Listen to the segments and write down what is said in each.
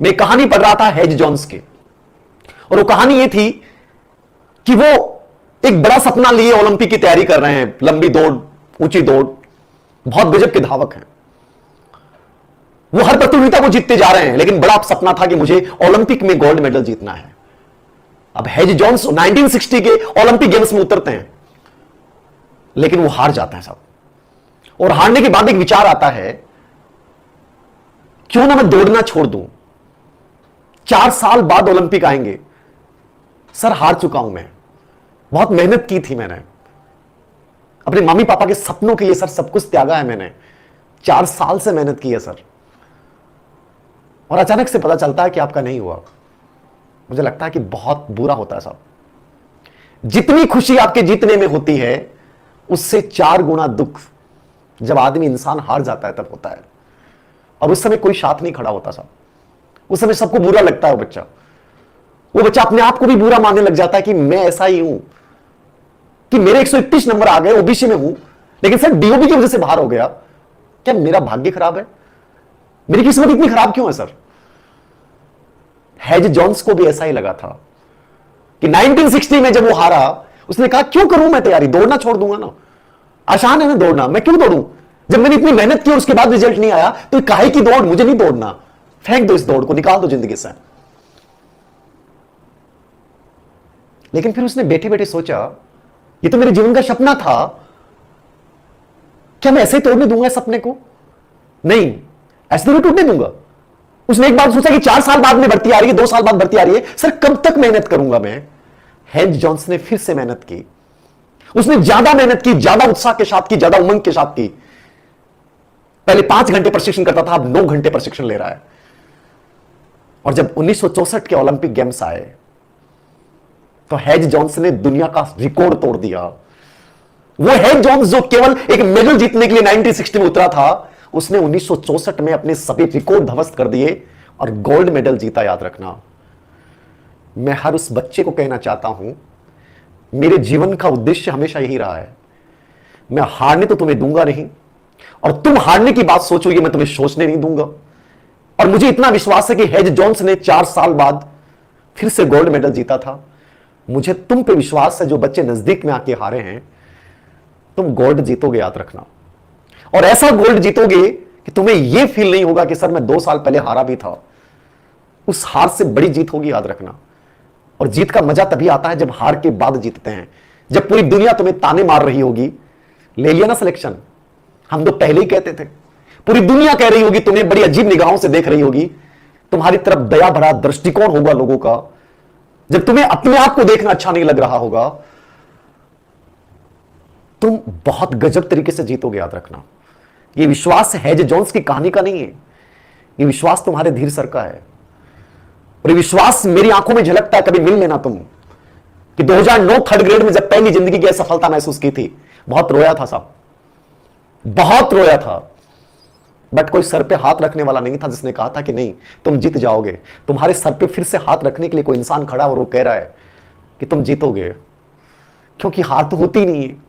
मैं एक कहानी पढ़ रहा था हेज जॉन्स की, और वो कहानी ये थी कि वो एक बड़ा सपना लिए ओलंपिक की तैयारी कर रहे हैं, लंबी दौड़, ऊंची दौड़, बहुत गजब के धावक हैं। वो हर प्रतियोगिता को जीतते जा रहे हैं, लेकिन बड़ा सपना था कि मुझे ओलंपिक में गोल्ड मेडल जीतना है। अब हेज जॉन्स 1960 के ओलंपिक गेम्स में उतरते हैं, लेकिन वो हार जाते हैं सब। और हारने के बाद एक विचार आता है, क्यों ना मैं दौड़ना छोड़ दूं। 4 साल बाद ओलंपिक आएंगे, सर हार चुका हूं मैं, बहुत मेहनत की थी मैंने, अपने मम्मी पापा के सपनों के लिए सर सब कुछ त्यागा है मैंने, 4 साल से मेहनत की है सर, और अचानक से पता चलता है कि आपका नहीं हुआ। मुझे लगता है कि बहुत बुरा होता है साहब। जितनी खुशी आपके जीतने में होती है, उससे 4 गुना दुख जब आदमी इंसान हार जाता है तब होता है। और उस समय कोई साथ नहीं खड़ा होता साहब, उस समय सबको बुरा लगता है। वो बच्चा अपने आप को भी बुरा मानने लग जाता है कि मैं ऐसा ही हूं, कि मेरे 131 नंबर आ गए, ओबीसी में हूं, लेकिन सर डीओबी की वजह से बाहर हो गया। क्या मेरा भाग्य खराब है? मेरी किस्मत इतनी खराब क्यों है सर? हेज जॉन्स को भी ऐसा ही लगा था कि 1960 में जब वो हारा, उसने कहा क्यों करूं मैं तैयारी, दौड़ना छोड़ दूंगा ना, आसान है ना दौड़ना, मैं क्यों दौड़ूं? जब मैंने इतनी मेहनत की और उसके बाद रिजल्ट नहीं आया, तो काहे की दौड़, मुझे नहीं दौड़ना, फेंक दो इस दौड़ को, निकाल दो जिंदगी से। लेकिन फिर उसने बैठे बैठे सोचा, ये तो मेरे जीवन का सपना था, क्या मैं ऐसे ही तोड़ने दूंगा इस सपने को? नहीं, ऐसे तो टूटने दूंगा। उसने एक बार सोचा कि 4 साल बाद में भर्ती आ रही है, 2 साल बाद भर्ती आ रही है, सर कब तक मेहनत करूंगा मैं? हेज जॉन्स ने फिर से मेहनत की, उसने ज्यादा मेहनत की, ज्यादा उत्साह के साथ की, ज्यादा उमंग के साथ की। पहले 5 घंटे प्रशिक्षण करता था, अब 9 घंटे प्रशिक्षण ले रहा है। और जब 1964 के ओलंपिक गेम्स आए, तो हेज जॉन्स ने दुनिया का रिकॉर्ड तोड़ दिया। वो हेज जॉन्स जो केवल एक मेडल जीतने के लिए 1960 में उतरा था, उसने 1964 में अपने सभी रिकॉर्ड ध्वस्त कर दिए और गोल्ड मेडल जीता। याद रखना, मैं हर उस बच्चे को कहना चाहता हूं, मेरे जीवन का उद्देश्य हमेशा यही रहा है, मैं हारने तो तुम्हें दूंगा नहीं, और तुम हारने की बात सोचोगे मैं तुम्हें सोचने नहीं दूंगा। और मुझे इतना विश्वास है कि हेज जॉन्स ने 4 साल बाद फिर से गोल्ड मेडल जीता था। मुझे तुम पे विश्वास है, जो बच्चे नजदीक में आके हारे हैं, तुम गोल्ड जीतोगे, याद रखना। और ऐसा गोल्ड जीतोगे कि तुम्हें यह फील नहीं होगा कि सर मैं 2 साल पहले हारा भी था। उस हार से बड़ी जीत होगी, याद रखना। और जीत का मजा तभी आता है जब हार के बाद जीतते हैं, जब पूरी दुनिया तुम्हें ताने मार रही होगी, ले लिया ना सिलेक्शन, हम तो पहले ही कहते थे, पूरी दुनिया कह रही होगी, तुम्हें बड़ी अजीब निगाहों से देख रही होगी, तुम्हारी तरफ दया भरा दृष्टिकोण होगा लोगों का, जब तुम्हें अपने आप को देखना अच्छा नहीं लग रहा होगा, तुम बहुत गजब तरीके से जीतोगे, याद रखना। यह विश्वास हेज जॉन्स की कहानी का नहीं है, यह विश्वास तुम्हारे धीर सर का है। और यह विश्वास मेरी आंखों में झलकता है, कभी मिल लेना तुम, कि 2009 3rd ग्रेड में जब पहली जिंदगी की असफलता महसूस की थी, बहुत रोया था साहब, बहुत रोया था। बट कोई सर पे हाथ रखने वाला नहीं था जिसने कहा था कि नहीं तुम जीत जाओगे। तुम्हारे सर पे फिर से हाथ रखने के लिए कोई इंसान खड़ा और वो कह रहा है कि तुम जीतोगे, क्योंकि हार तो होती नहीं है।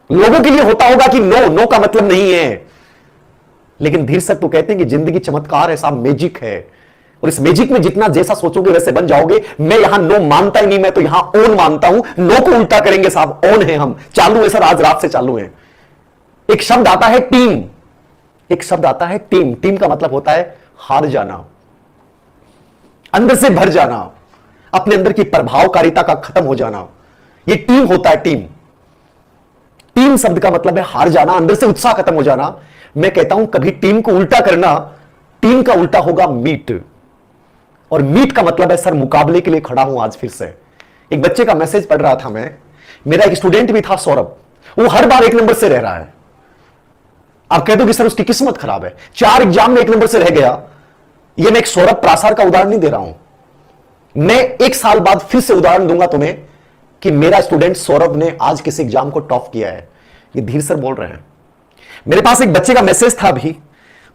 लोगों के लिए होता होगा कि नो, नो का मतलब नहीं है, लेकिन धीर सर तो कहते हैं कि जिंदगी चमत्कार है साहब, मैजिक है, और इस मैजिक में जितना जैसा सोचोगे वैसे बन जाओगे। मैं यहां नो मानता ही नहीं, मैं तो यहां ऑन मानता हूं। नो को उल्टा करेंगे साहब, ऑन है हम, चालू है सर, आज रात से चालू है। एक शब्द आता है टीम, एक शब्द आता है टीम। टीम का मतलब होता है हार जाना, अंदर से भर जाना, अपने अंदर की प्रभावकारिता का खत्म हो जाना, ये टीम होता है। टीम, टीम शब्द का मतलब है हार जाना, अंदर से उत्साह खत्म हो जाना। मैं कहता हूं कभी टीम को उल्टा करना, टीम का उल्टा होगा मीट, और मीट का मतलब है सर मुकाबले के लिए खड़ा हूं आज फिर से। एक बच्चे का मैसेज पढ़ रहा था मैं, मेरा एक स्टूडेंट भी था सौरभ, वो हर बार 1 नंबर से रह रहा है। आप कह दो कि सर उसकी किस्मत खराब है, 4 एग्जाम में 1 नंबर से रह गया। ये मैं एक सौरभ प्रासार का उदाहरण नहीं दे रहा हूं, मैं 1 साल बाद फिर से उदाहरण दूंगा तुम्हें कि मेरा स्टूडेंट सौरभ ने आज किसी एग्जाम को टॉप किया है। ये धीर सर बोल रहे हैं। मेरे पास एक बच्चे का मैसेज था अभी,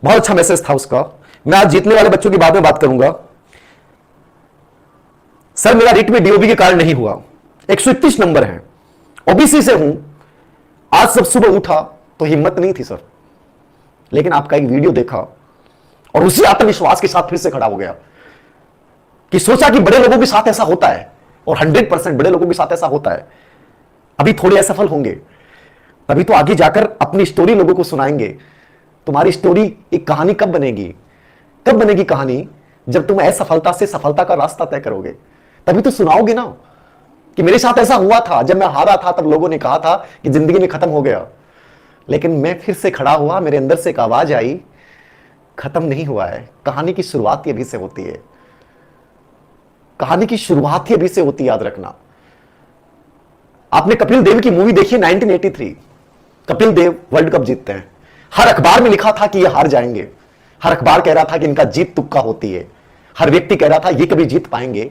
बहुत अच्छा मैसेज था उसका। मैं आज जीतने वाले बच्चों की बाद में बात करूंगा। सर मेरा रिट में डीओबी के कारण नहीं हुआ, 131 नंबर है, ओबीसी से हूं। आज सब सुबह उठा तो हिम्मत नहीं थी सर, लेकिन आपका एक वीडियो देखा और उसी आत्मविश्वास के साथ फिर से खड़ा हो गया कि सोचा कि बड़े लोगों के साथ ऐसा होता है, और 100% बड़े लोगों के साथ ऐसा होता है। अभी थोड़े असफल होंगे, तभी तो आगे जाकर अपनी स्टोरी लोगों को सुनाएंगे। तुम्हारी स्टोरी एक कहानी कब बनेगी? कब बनेगी कहानी? जब तुम असफलता से सफलता का रास्ता तय करोगे, तभी तो सुनाओगे ना कि मेरे साथ ऐसा हुआ था, जब मैं हारा था तब लोगों ने कहा था कि जिंदगी में खत्म हो गया, लेकिन मैं फिर से खड़ा हुआ, मेरे अंदर से एक आवाज आई, खत्म नहीं हुआ है। कहानी की शुरुआत ही अभी से होती है। कहानी की शुरुआत ही अभी से होती है, याद रखना। आपने कपिल देव की मूवी देखी 1983। कपिल देव वर्ल्ड कप जीतते हैं। हर अखबार में लिखा था कि ये हार जाएंगे, हर अखबार कह रहा था कि इनका जीत तुक्का होती है, हर व्यक्ति कह रहा था ये कभी जीत पाएंगे।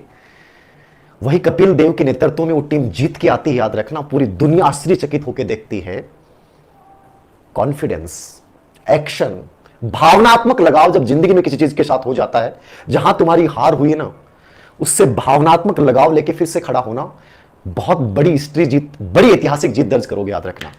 वही कपिल देव के नेतृत्व में वो टीम जीत के आती है, याद रखना। पूरी दुनिया आश्चर्यचकित होकर देखती है। कॉन्फिडेंस, एक्शन, भावनात्मक लगाव जब जिंदगी में किसी चीज के साथ हो जाता है, जहां तुम्हारी हार हुई ना, उससे भावनात्मक लगाव लेके फिर से खड़ा होना, बहुत बड़ी हिस्ट्री जीत, बड़ी ऐतिहासिक जीत दर्ज करोगे, याद रखना।